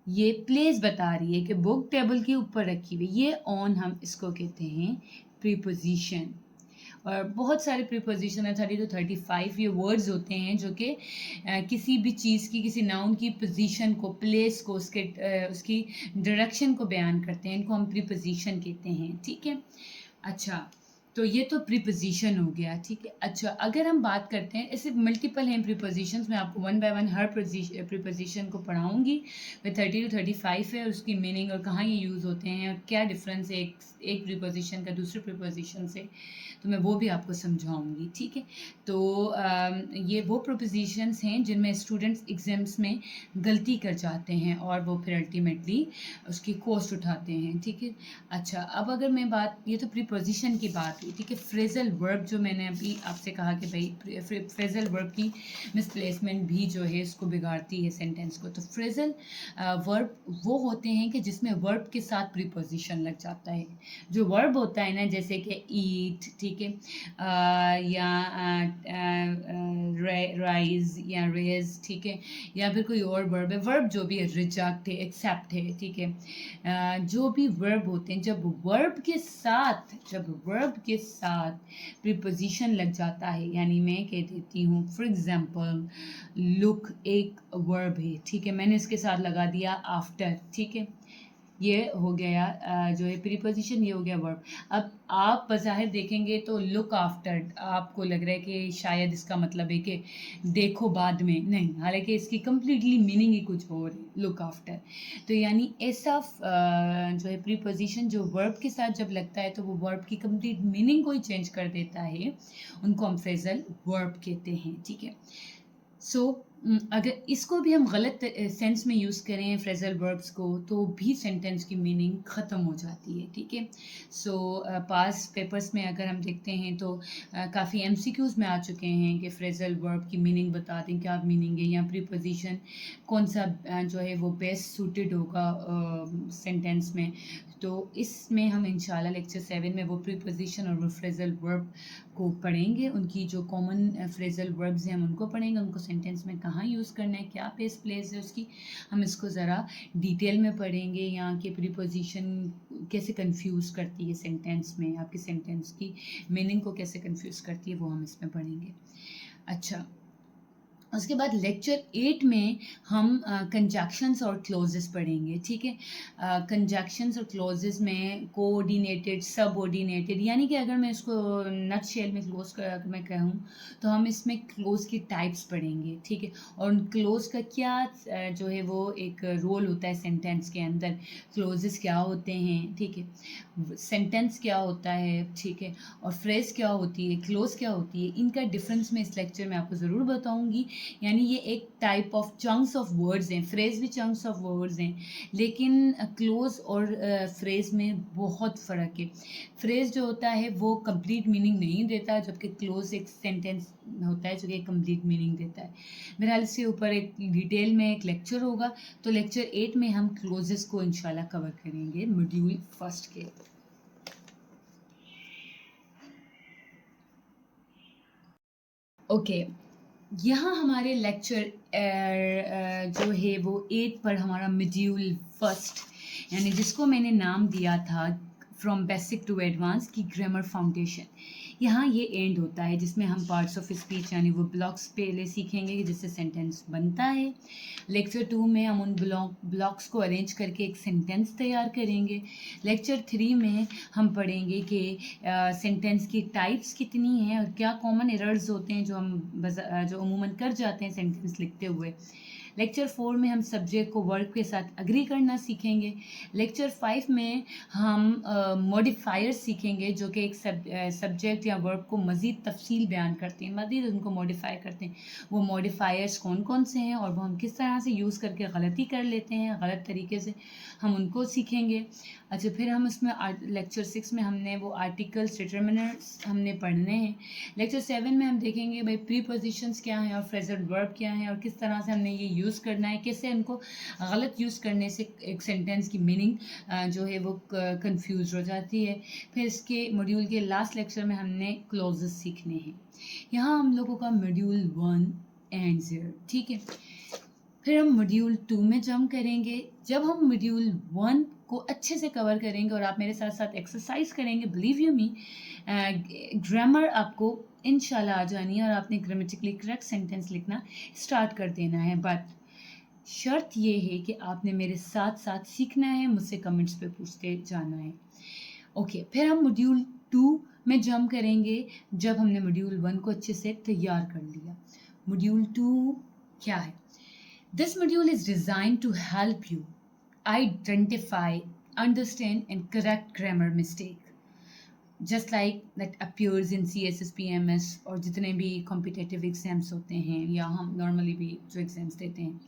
ये प्लेस बता रही है कि बुक टेबल के ऊपर रखी हुई, ये ऑन हम इसको कहते हैं प्रीपोजिशन। और बहुत सारे प्रीपोजिशन है, 30 to 35 ये वर्ड्स होते हैं जो कि किसी भी चीज़ की, किसी नाउन की पोजीशन को, प्लेस को, उसकी डायरेक्शन को बयान करते हैं, इनको हम प्रीपोजिशन कहते हैं, ठीक है। अच्छा, तो ये तो प्रीपोजिशन हो गया, ठीक है। अच्छा, अगर हम बात करते हैं, ऐसे मल्टीपल हैं प्रीपोजिशंस, मैं आपको one by one her preposition को पढ़ाऊंगी। मैं 30 to 35 है, उसकी मीनिंग और कहाँ ये यूज़ होते हैं और क्या डिफरेंस है एक प्रीपोजिशन का दूसरे प्रीपोजिशन से, तो मैं वो भी आपको समझाऊंगी, ठीक है। तो ये वो प्रीपोजिशंस हैं जिनमें स्टूडेंट्स एग्जाम्स में गलती कर जाते हैं और वो फिर अल्टीमेटली उसकी कॉस्ट उठाते हैं, ठीक है। अच्छा, अब अगर मैं बात, ये तो प्रीपोजिशन की बात होती है, ठीक है। फ्रेजल वर्ब जो मैंने अभी आपसे कहा कि भाई फ्रेजल वर्ब की मिसप्लेसमेंट भी जो है इसको बिगाड़ती है सेंटेंस को। तो फ्रेजल वर्ब वो होते हैं कि जिसमें वर्ब के साथ प्रीपोजिशन लग जाता है। जो वर्ब होता है ना, जैसे कि ईट, ठीक है, या राइज या रेज, ठीक है, या फिर कोई और वर्ब है, वर्ब जो भी है, रिजेक्ट है, एक्सेप्ट है, ठीक है, जो भी वर्ब होते हैं, जब वर्ब के साथ प्रीपोजिशन लग जाता है, यानी मैं कह देती हूँ फॉर एग्जांपल लुक एक वर्ब है, ठीक है, मैंने इसके साथ लगा दिया आफ्टर, ठीक है, ये हो गया जो है प्रीपोजिशन, ये हो गया वर्ब। अब आप बज़ाहिर देखेंगे तो लुक आफ्टर, आपको लग रहा है कि शायद इसका मतलब है कि देखो बाद में, नहीं, हालांकि इसकी कंप्लीटली मीनिंग ही कुछ और है, लुक आफ्टर। तो यानी ऐसा जो है प्रीपोजिशन जो वर्ब के साथ जब लगता है तो वो वर्ब की कंप्लीट मीनिंग को ही चेंज कर देता है, उनको हम फ्रेजल वर्ब कहते हैं, ठीक है। सो अगर इसको भी हम गलत सेंस में यूज़ करें फ्रेजल वर्ब्स को, तो भी सेंटेंस की मीनिंग ख़त्म हो जाती है, ठीक है। सो पास पेपर्स में अगर हम देखते हैं तो काफ़ी एमसीक्यूज़ में आ चुके हैं कि फ्रेजल वर्ब की मीनिंग बता दें, क्या मीनिंग है, या प्रीपोजिशन कौन सा जो है वो बेस्ट सूटेड होगा सेंटेंस में। तो इसमें हम इंशाल्लाह लेक्चर 7 में वो प्रीपोजिशन और वो फ्रेजल वर्ब को पढ़ेंगे, उनकी जो कॉमन फ्रेजल वर्ब्स हैं हम उनको पढ़ेंगे, उनको सेंटेंस में कहाँ यूज़ करना है, क्या बेस्ट प्लेस है उसकी, हम इसको ज़रा डिटेल में पढ़ेंगे। यहाँ के प्रीपोजिशन कैसे कंफ्यूज करती है सेंटेंस में, आपके सेंटेंस की मीनिंग को कैसे कंफ्यूज करती है, वो हम इसमें पढ़ेंगे। अच्छा, उसके बाद लेक्चर 8 में हम कंजक्शंस और क्लोजेस पढ़ेंगे, ठीक है। कंजक्शंस और क्लोजेस में कोऑर्डिनेटेड, सबऑर्डिनेटेड, यानी कि अगर मैं इसको नट शेल में क्लोज कर अगर मैं कहूँ तो हम इसमें क्लोज की टाइप्स पढ़ेंगे, ठीक है, और उन क्लोज का क्या जो है वो एक रोल होता है सेंटेंस के अंदर, क्लोजेस क्या होते हैं, ठीक है, सेंटेंस क्या होता है, ठीक है, और फ्रेज क्या होती है, क्लोज क्या होती है, इनका डिफरेंस मैं इस लेक्चर में आपको ज़रूर बताऊंगी। यानी ये एक type of chunks of words हैं, फ्रेज भी चंक्स ऑफ वर्ड्स हैं, लेकिन क्लोज और फ्रेज में बहुत फ़र्क है। फ्रेज जो होता है वो कंप्लीट मीनिंग नहीं देता, जबकि क्लोज एक सेंटेंस होता है जो कि कंप्लीट मीनिंग देता है। मेरे ख्याल से ऊपर एक डिटेल में एक लेक्चर होगा, तो लेक्चर 8 में हम क्लोजेस को इंशाल्लाह कवर करेंगे मॉड्यूल 1 के। ओके, यहाँ हमारे लेक्चर जो है वो 8 पर हमारा मॉड्यूल 1, यानी जिसको मैंने नाम दिया था फ्रॉम बेसिक टू एडवांस की ग्रामर फाउंडेशन, यहाँ ये एंड होता है, जिसमें हम पार्ट्स ऑफ स्पीच यानी वो ब्लॉक्स पहले सीखेंगे कि जिससे सेंटेंस बनता है। लेक्चर 2 में हम उन ब्लॉक्स को अरेंज करके एक सेंटेंस तैयार करेंगे। लेक्चर 3 में हम पढ़ेंगे कि सेंटेंस की टाइप्स कितनी हैं और क्या कॉमन एरर्स होते हैं जो अमूमन कर जाते हैं सेंटेंस लिखते हुए। लेक्चर 4 में हम सब्जेक्ट को वर्ब के साथ अग्री करना सीखेंगे। लेक्चर 5 में हम मॉडिफायर्स सीखेंगे, जो कि एक सब्जेक्ट या वर्ब को मज़ीद तफसील बयान करते हैं, मज़ीद उनको मॉडिफाई करते हैं। वो मॉडिफायर्स कौन कौन से हैं और वो हम किस तरह से यूज़ करके गलती कर लेते हैं, गलत तरीके से, हम उनको सीखेंगे। अच्छा, फिर हम उसमें लेक्चर 6 में हमने वो आर्टिकल्स, डिटर्मिनर्स हमने पढ़ने हैं। लेक्चर 7 में हम देखेंगे भाई प्रीपोजिशंस क्या हैं और फ्रेजल वर्ब क्या हैं और किस तरह से हमने ये यूज़ करना है, कैसे इनको गलत यूज़ करने से एक सेंटेंस की मीनिंग जो है वो कंफ्यूज हो जाती है। फिर इसके मॉड्यूल के लास्ट लेक्चर में हमने क्लोजेस सीखने हैं। यहाँ हम लोगों का मॉड्यूल 1 एंड 0, ठीक है। फिर हम मॉड्यूल 2 में जंप करेंगे। जब हम मॉड्यूल 1 को अच्छे से कवर करेंगे और आप मेरे साथ साथ एक्सरसाइज करेंगे, बिलीव यू मी, ग्रामर आपको इंशाल्लाह आ जानी है और आपने ग्रामेटिकली करेक्ट सेंटेंस लिखना स्टार्ट कर देना है। बट शर्त ये है कि आपने मेरे साथ साथ सीखना है, मुझसे कमेंट्स पे पूछते जाना है। ओके, फिर हम मॉड्यूल 2 में जंप करेंगे जब हमने मॉड्यूल 1 को अच्छे से तैयार कर लिया। मॉड्यूल 2 क्या है? This module is designed to help you identify, understand and correct grammar mistake, just like that appears in CSS PMS और जितने भी competitive exams होते हैं या हम normally भी जो exams देते हैं,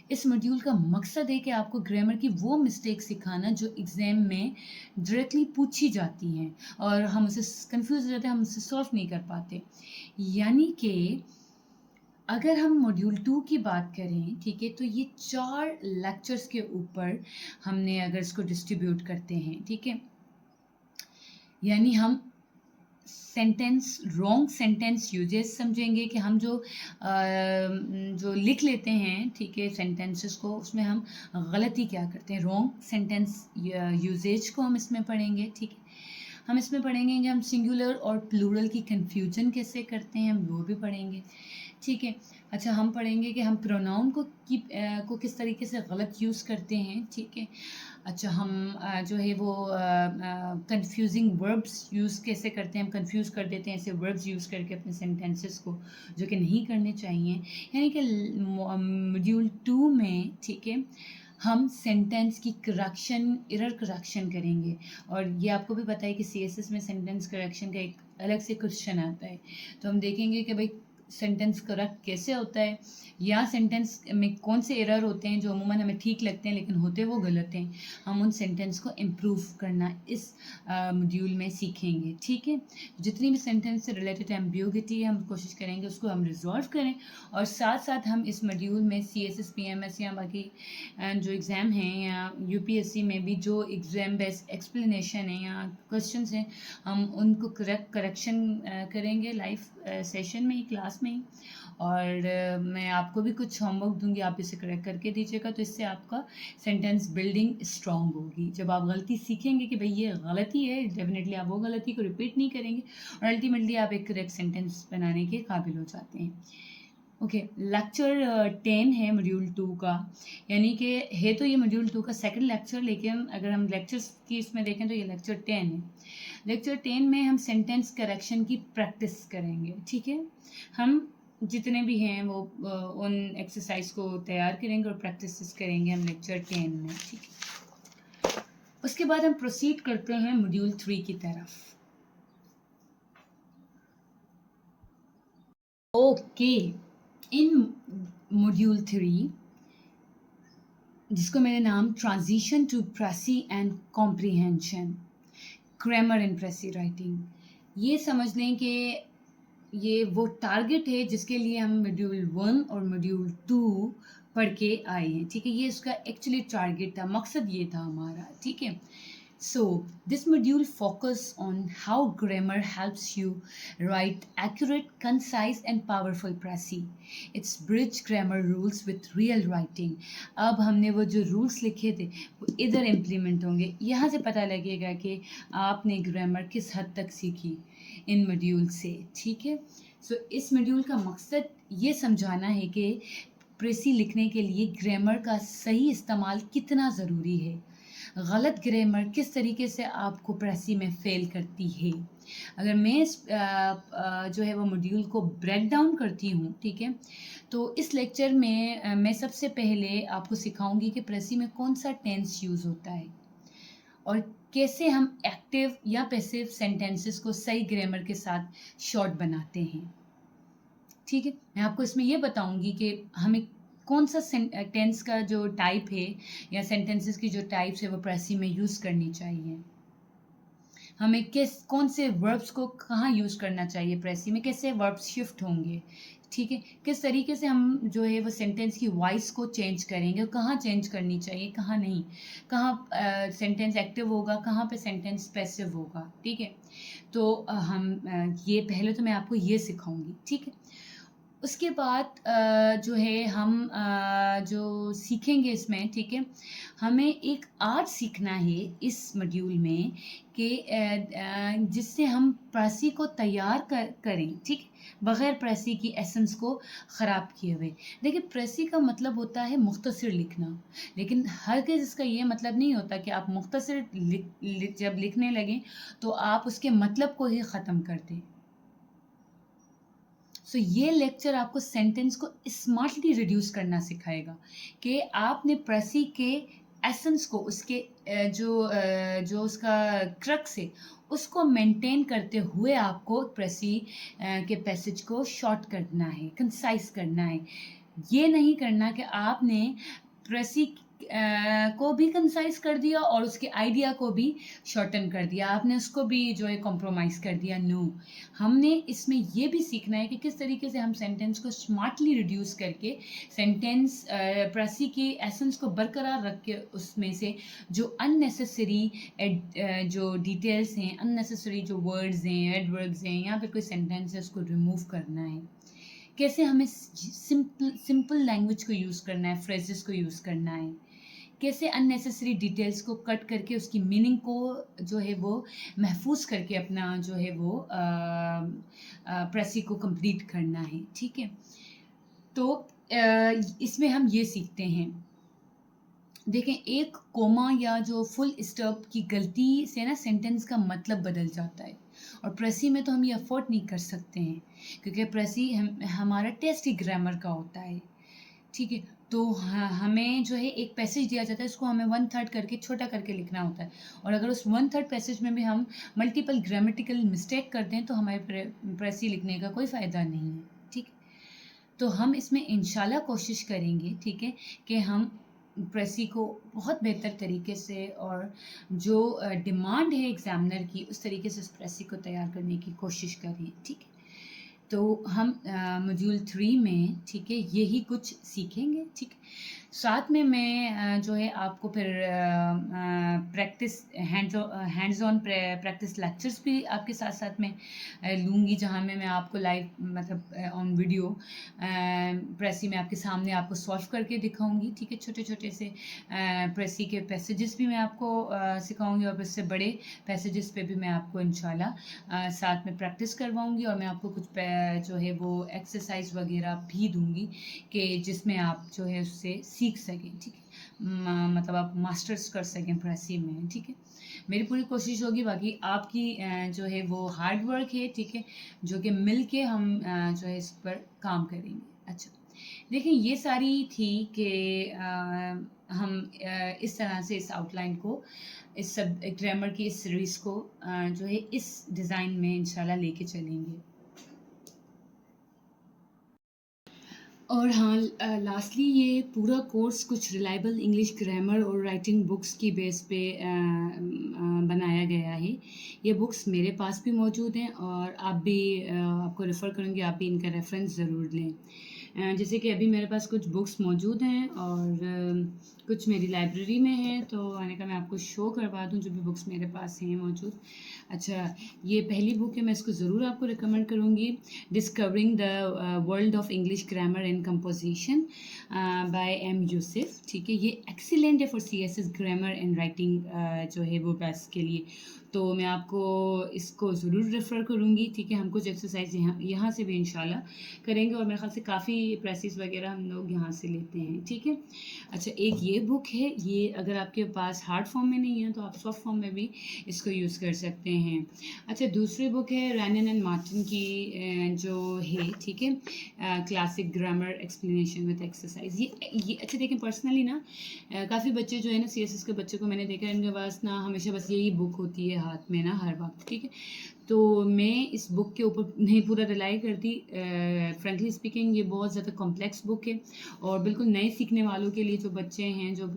इस मॉड्यूल का मकसद है कि आपको ग्रामर की वो मिस्टेक सिखाना जो एग्ज़ाम में डायरेक्टली पूछी जाती हैं और हम उसे कंफ्यूज हो जाते हैं, हम उसे सॉल्व नहीं कर पाते। यानी कि अगर हम मॉड्यूल 2 की बात करें, ठीक है, तो ये 4 लेक्चर्स के ऊपर हमने अगर इसको डिस्ट्रीब्यूट करते हैं, ठीक है, यानी हम रॉन्ग सेंटेंस यूजेस समझेंगे कि हम जो लिख लेते हैं, ठीक है, सेंटेंसेस को, उसमें हम गलती क्या करते हैं, रॉन्ग सेंटेंस यूजेज को हम इसमें पढ़ेंगे, ठीक है। हम इसमें पढ़ेंगे कि हम सिंगुलर और प्लूरल की कन्फ्यूजन कैसे करते हैं, हम वो भी पढ़ेंगे, ठीक है। अच्छा, हम पढ़ेंगे कि हम प्रोनाउन को किस तरीके से गलत यूज़ करते हैं, ठीक है। अच्छा, हम जो है वो कंफ्यूजिंग वर्ब्स यूज़ कैसे करते हैं, हम कंफ्यूज कर देते हैं ऐसे वर्ब्स यूज़ करके अपने सेंटेंसेस को, जो कि नहीं करने चाहिए। यानी कि मॉड्यूल 2 में, ठीक है, हम सेंटेंस की एरर करेक्शन करेंगे। और ये आपको भी पता है कि सीएसएस में सेंटेंस करेक्शन का एक अलग से क्वेश्चन आता है। तो हम देखेंगे कि भाई सेंटेंस करेक्ट कैसे होता है, या सेंटेंस में कौन से एरर होते हैं जो अमूमन हमें ठीक लगते हैं लेकिन होते वो गलत हैं। हम उन सेंटेंस को इम्प्रूव करना इस मॉड्यूल में सीखेंगे, ठीक है। जितनी भी सेंटेंस से रिलेटेड एम्बिग्युइटी है, हम कोशिश करेंगे उसको हम रिजॉल्व करें। और साथ साथ हम इस मॉड्यूल में सीएसएस पीएमएस या बाकी जो एग्ज़ाम हैं, या यूपीएससी में भी जो एग्ज़ाम बेस्ड एक्सप्लेनेशन है या क्वेश्चंस हैं, हम उनको करेक्शन करेंगे लाइव सेशन में ही, क्लास में ही। और मैं आपको भी कुछ होमवर्क दूंगी, आप इसे करेक्ट करके दीजिएगा, तो इससे आपका सेंटेंस बिल्डिंग स्ट्रांग होगी। जब आप गलती सीखेंगे कि भाई ये गलती है, डेफिनेटली आप वो गलती को रिपीट नहीं करेंगे और अल्टीमेटली आप एक करेक्ट सेंटेंस बनाने के काबिल हो जाते हैं। ओके, लेक्चर 10 है मॉड्यूल 2 का, यानी कि है तो ये मॉड्यूल 2 का सेकंड लेक्चर, लेकिन अगर हम लेक्चर्स की इसमें देखें तो ये लेक्चर 10 है। लेक्चर 10 में हम सेंटेंस करेक्शन की प्रैक्टिस करेंगे, ठीक है। हम जितने भी हैं वो उन एक्सरसाइज को तैयार करेंगे और प्रैक्टिस करेंगे हम लेक्चर 10 में, ठीक है। उसके बाद हम प्रोसीड करते हैं मॉड्यूल 3 की तरफ। ओके, इन मॉड्यूल 3, जिसको मैंने नाम transition to precis and comprehension, grammar in precis writing, ये समझ लें कि ये वो टारगेट है जिसके लिए हम मॉड्यूल 1 और मॉड्यूल 2 पढ़ के आए हैं, ठीक है। ये इसका एक्चुअली टारगेट था, मकसद ये था हमारा, ठीक है। So, this module focus on how grammar helps you write accurate, concise and powerful presi. It's bridge grammar rules with real writing. अब हमने वो जो रूल्स लिखे थे वो इधर इम्प्लीमेंट होंगे। यहाँ से पता लगेगा कि आपने ग्रामर किस हद तक सीखी इन मॉड्यूल से, ठीक है। सो इस मॉड्यूल का मकसद ये समझाना है कि प्रेसी लिखने के लिए ग्रामर का सही इस्तेमाल कितना ज़रूरी है, गलत ग्रामर किस तरीके से आपको प्रेसी में फेल करती है। अगर मैं इस जो है वो मॉड्यूल को ब्रेक डाउन करती हूँ, ठीक है, तो इस लेक्चर में मैं सबसे पहले आपको सिखाऊंगी कि प्रेसी में कौन सा टेंस यूज़ होता है और कैसे हम एक्टिव या पैसिव सेंटेंसेस को सही ग्रामर के साथ शॉर्ट बनाते हैं, ठीक है। मैं आपको इसमें ये बताऊंगी कि हमें कौन सा टेंस का जो टाइप है या सेंटेंसेस की जो टाइप्स है वो प्रेसी में यूज़ करनी चाहिए, हमें कौन से वर्ब्स को कहाँ यूज़ करना चाहिए प्रेसी में, कैसे वर्ब्स शिफ्ट होंगे, ठीक है, किस तरीके से हम जो है वो सेंटेंस की वॉइस को चेंज करेंगे, कहाँ चेंज करनी चाहिए कहाँ नहीं, कहाँ सेंटेंस एक्टिव होगा, कहाँ पे सेंटेंस पैसिव होगा, ठीक है। तो हम ये पहले तो मैं आपको ये सिखाऊंगी, ठीक है। उसके बाद जो है हम जो सीखेंगे इसमें, ठीक है, हमें एक आर्ट सीखना है इस मॉड्यूल में कि जिससे हम प्रेसी को तैयार करें, ठीक, बग़ैर प्रेसी की एसेंस को ख़राब किए हुए। देखिए, प्रेसी का मतलब होता है मुख्तसर लिखना, लेकिन हर किस इसका ये मतलब नहीं होता कि आप मुख्तसर जब लिखने लगें तो आप उसके मतलब को ही ख़त्म कर दें। सो ये लेक्चर आपको सेंटेंस को स्मार्टली रिड्यूस करना सिखाएगा कि आपने प्रेसी के एसेंस को, उसके जो उसका क्रक्स है उसको मेंटेन करते हुए आपको प्रेसी के पैसेज को शॉर्ट करना है, कंसाइज करना है, ये नहीं करना कि आपने प्रेसी को भी कंसाइज कर दिया और उसके आइडिया को भी शॉर्टन कर दिया, आपने उसको भी जो है कॉम्प्रोमाइज़ कर दिया। नो, हमने इसमें ये भी सीखना है कि किस तरीके से हम सेंटेंस को स्मार्टली रिड्यूस करके सेंटेंस प्रेसी की एसेंस को बरकरार रख के उसमें से जो अननेसेसरी जो डिटेल्स हैं, अननेसेसरी जो वर्ड्स हैं, एडवर्ब्स हैं, या फिर कोई सेंटेंस है, उसको रिमूव करना है। कैसे हमें सिंपल लैंग्वेज को यूज़ करना है, फ्रेजेस को यूज़ करना है, कैसे अननेसेसरी डिटेल्स को कट करके उसकी मीनिंग को जो है वो महफूज करके अपना जो है वो प्रेसी को कंप्लीट करना है। ठीक है, तो इसमें हम ये सीखते हैं। देखें, एक कोमा या जो फुल स्टॉप की गलती से ना सेंटेंस का मतलब बदल जाता है, और प्रेसी में तो हम ये अफोर्ड नहीं कर सकते हैं, क्योंकि प्रेसी हमारा टेस्ट ही ग्रामर का होता है। ठीक है, तो हमें जो है एक पैसेज दिया जाता है, उसको हमें 1/3 करके छोटा करके लिखना होता है, और अगर उस 1/3 पैसेज में भी हम मल्टीपल ग्रामेटिकल मिस्टेक कर दें तो हमारे प्रेसी लिखने का कोई फ़ायदा नहीं है। ठीक, तो हम इसमें इंशाल्लाह कोशिश करेंगे, ठीक है, कि हम प्रेसी को बहुत बेहतर तरीके से और जो डिमांड है एग्ज़ामिनर की, उस तरीके से उस प्रेसी को तैयार करने की कोशिश करें। ठीक है, तो हम मॉड्यूल 3 में, ठीक है, यही कुछ सीखेंगे। ठीक है, साथ में मैं जो है आपको फिर practice hands on practice lectures भी आपके साथ साथ में लूँगी, जहाँ में मैं आपको लाइव मतलब ऑन वीडियो प्रेसी में आपके सामने आपको सॉल्व करके दिखाऊंगी। ठीक है, छोटे छोटे से प्रेसी के पैसेजेस भी मैं आपको सिखाऊंगी, और इससे बड़े पैसेजेस पे भी मैं आपको इंशाल्लाह साथ में प्रैक्टिस करवाऊंगी, और मैं आपको कुछ जो है वो एक्सरसाइज वगैरह भी दूंगी कि जिसमें आप जो है उससे सीख सकें। ठीक है, मतलब आप मास्टर्स कर सकें प्रेसी में। ठीक है, मेरी पूरी कोशिश होगी, बाकी आपकी जो है वो हार्ड वर्क है। ठीक है, जो कि मिल के हम जो है इस पर काम करेंगे। अच्छा, देखिए, ये सारी थी कि हम इस तरह से इस आउटलाइन को, इस सब ग्रामर की इस सीरीज़ को जो है इस डिज़ाइन में इंशाल्लाह लेके चलेंगे। और हाँ, लास्टली ये पूरा कोर्स कुछ रिलायबल इंग्लिश ग्रामर और राइटिंग बुक्स की बेस पे बनाया गया है। ये बुक्स मेरे पास भी मौजूद हैं, और आप भी आपको रेफ़र करूँगी, आप भी इनका रेफरेंस ज़रूर लें। जैसे कि अभी मेरे पास कुछ बुक्स मौजूद हैं, और कुछ मेरी लाइब्रेरी में है, तो आने का मैं आपको शो करवा दूँ जो भी बुक्स मेरे पास हैं मौजूद। अच्छा, ये पहली बुक है, मैं इसको ज़रूर आपको रिकमेंड करूँगी, discovering the world of English grammar and composition by M Yusuf. ठीक है, ये एक्सीलेंट है for CSS grammar and writing जो है वो बेस के लिए, तो मैं आपको इसको ज़रूर रेफ़र करूँगी। ठीक है, हम कुछ एक्सरसाइज यहाँ से भी इंशाल्लाह करेंगे, और मेरे ख्याल से काफ़ी प्रैक्टिस वगैरह हम लोग यहाँ से लेते हैं। ठीक है, अच्छा, एक ये बुक है, ये अगर आपके पास हार्ड फॉर्म में नहीं है तो आप सॉफ्ट फॉर्म में भी इसको यूज़ कर सकते हैं। अच्छा, दूसरी बुक है रैनन एंड मार्टिन की जो है, ठीक है, classic grammar explanation with exercise. ये अच्छा, देखें, पर्सनली ना काफ़ी बच्चे जो है ना, CSS के बच्चे को मैंने देखा है, इनके पास ना हमेशा बस यही बुक होती है हाथ में ना हर वक्त। ठीक है, तो मैं इस बुक के ऊपर नहीं पूरा रिलाई करती। फ्रेंकली स्पीकिंग, ये बहुत ज़्यादा कॉम्प्लेक्स बुक है, और बिल्कुल नए सीखने वालों के लिए, जो बच्चे हैं, जो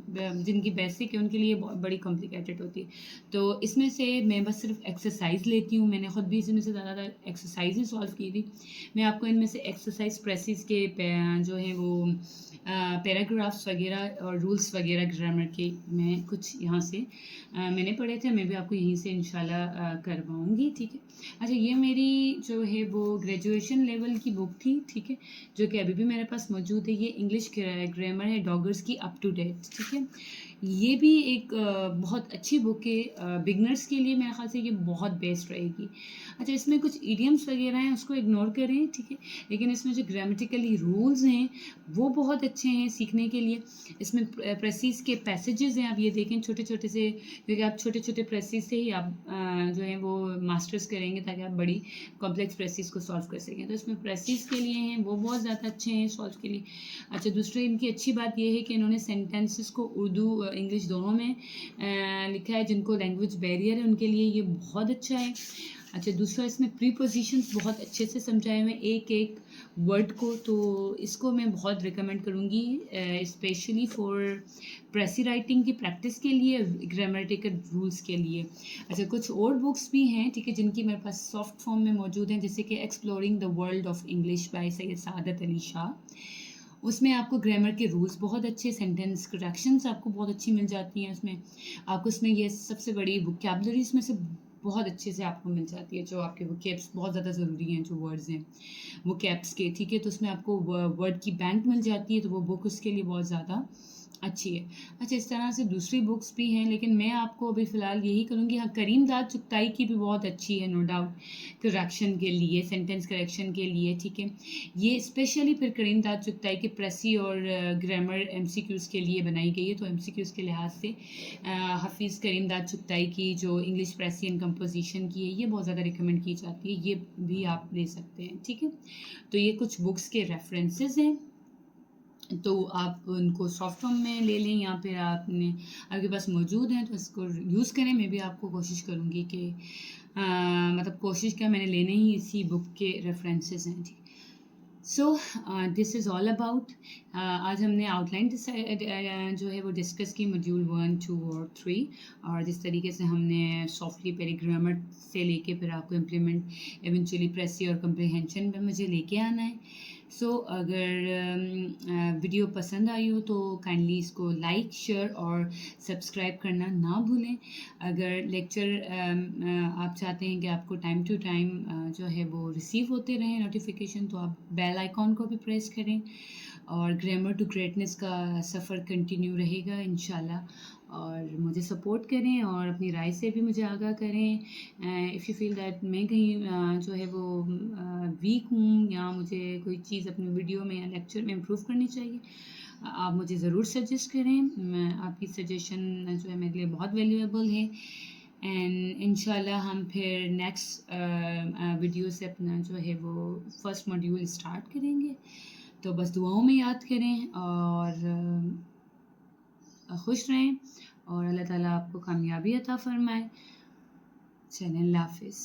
जिनकी बेसिक है, उनके लिए बड़ी कॉम्प्लिकेटेड होती है। तो इसमें से मैं बस सिर्फ एक्सरसाइज लेती हूँ, मैंने ख़ुद भी इसमें से ज़्यादातर एक्सरसाइज ही सॉल्व की थी। मैं आपको इनमें से एक्सरसाइज प्रेसिस के जो है वो पैराग्राफ्स वगैरह और रूल्स वगैरह ग्रामर के मैं कुछ यहाँ से मैंने पढ़े थे, मैं भी आपको यहीं से इंशाल्लाह करवाऊँगी। ठीक है, अच्छा, ये मेरी जो है वो ग्रेजुएशन लेवल की बुक थी। ठीक है, जो कि अभी भी मेरे पास मौजूद है। ये इंग्लिश ग्रामर है डॉगर्स की, अप टू डेट। ठीक है, ये भी एक बहुत अच्छी बुक है, बिगनर्स के लिए मेरे ख्याल से ये बहुत बेस्ट रहेगी। अच्छा, इसमें कुछ इडियम्स वगैरह हैं, उसको इग्नोर करें। ठीक है, लेकिन इसमें जो ग्रामेटिकली रूल्स हैं वो बहुत अच्छे हैं सीखने के लिए। इसमें प्रेसिस के पैसेजेस हैं, आप ये देखें, छोटे छोटे से, क्योंकि आप छोटे छोटे प्रेसिस से ही आप जो है वो मास्टर्स करेंगे, ताकि आप बड़ी कॉम्प्लेक्स प्रेसिस को सॉल्व कर सकें। तो इसमें प्रेसिस के लिए हैं, वो बहुत ज़्यादा अच्छे हैं सॉल्व के लिए। अच्छा, दूसरी इनकी अच्छी बात ये है कि इन्होंने सेंटेंसेस को उर्दू इंग्लिश दोनों में लिखा है। जिनको लैंग्वेज बैरियर है उनके लिए ये बहुत अच्छा है। अच्छा, दूसरा इसमें प्रीपोजिशंस बहुत अच्छे से समझाए हुए हैं एक एक वर्ड को, तो इसको मैं बहुत रिकमेंड करूँगी, स्पेशली फॉर प्रेसी राइटिंग की प्रैक्टिस के लिए, ग्रामेटिकल रूल्स के लिए। अच्छा, कुछ और बुक्स भी हैं, ठीक है, जिनकी मेरे पास सॉफ्ट फॉर्म में मौजूद हैं, जैसे कि exploring the world of English by Syed Saadat Ali Shah. उसमें आपको ग्रामर के रूल्स बहुत अच्छे, सेंटेंस करेक्शंस आपको बहुत अच्छी मिल जाती हैं उसमें। आपको उसमें ये सबसे बड़ी वोकैबुलरीज में से बहुत अच्छे से आपको मिल जाती है, जो आपके वोकैब्स बहुत ज़्यादा ज़रूरी हैं, जो वर्ड्स हैं वोकैब्स के, ठीक है, तो उसमें आपको वर्ड की बैंक मिल जाती है, तो वो बुक उसके लिए बहुत ज़्यादा अच्छी है। अच्छा, इस तरह से दूसरी बुक्स भी हैं, लेकिन मैं आपको अभी फ़िलहाल यही करूँगी। हाँ, करीम दाद चुगताई की भी बहुत अच्छी है, नो डाउट, करेक्शन के लिए, सेंटेंस करेक्शन के लिए, ठीक है। ये स्पेशली फिर करीम दाद चुगताई के प्रेसी और ग्रामर एमसीक्यूज़ के लिए बनाई गई है, तो एमसीक्यूज़ के लिहाज से हफ़ीज़ करीम दाद चुगताई की जो इंग्लिश प्रेसी एंड कंपोजिशन की है, ये बहुत ज़्यादा रिकमेंड की जाती है, ये भी आप ले सकते हैं, ठीक है। तो ये कुछ बुक्स के रेफरेंसेस हैं, तो आप उनको सॉफ्ट फॉर्म में ले लें, या फिर आपके पास मौजूद हैं तो इसको यूज़ करें। मैं भी आपको कोशिश करूँगी कि मतलब कोशिश क्या, मैंने लेने ही इसी बुक के रेफरेंसेस हैं, ठीक। So this is all about, आज हमने आउटलाइन जो है वो डिस्कस की, मॉड्यूल 1, 2 और 3, और जिस तरीके से हमने सॉफ्टली पहले ग्रामर से लेके फिर आपको इम्प्लीमेंट इवेंचुअली प्रेसी और कंप्रीहेंशन में मुझे लेके आना है। सो अगर वीडियो पसंद आई हो तो काइंडली इसको लाइक, शेयर और सब्सक्राइब करना ना भूलें। अगर लेक्चर आप चाहते हैं कि आपको टाइम टू टाइम जो है वो रिसीव होते रहें नोटिफिकेशन, तो आप बेल आइकॉन को भी प्रेस करें, और ग्रामर टू ग्रेटनेस का सफ़र कंटिन्यू रहेगा इंशाल्लाह। और मुझे सपोर्ट करें और अपनी राय से भी मुझे आगाह करें। इफ़ यू फील दैट मैं कहीं जो है वो वीक हूँ, या मुझे कोई चीज़ अपनी वीडियो में या लेक्चर में इम्प्रूव करनी चाहिए, आप मुझे ज़रूर सजेस्ट करें। मैं आपकी सजेशन जो है मेरे लिए बहुत वैल्यूएबल है। एंड इंशाल्लाह हम फिर नेक्स्ट वीडियो से अपना जो है वो फर्स्ट मॉड्यूल स्टार्ट करेंगे। तो बस दुआओं में याद करें, और खुश रहें, और अल्लाह ताला आपको कामयाबी अता फ़रमाए। चलें, अल्लाह हाफ़िज़।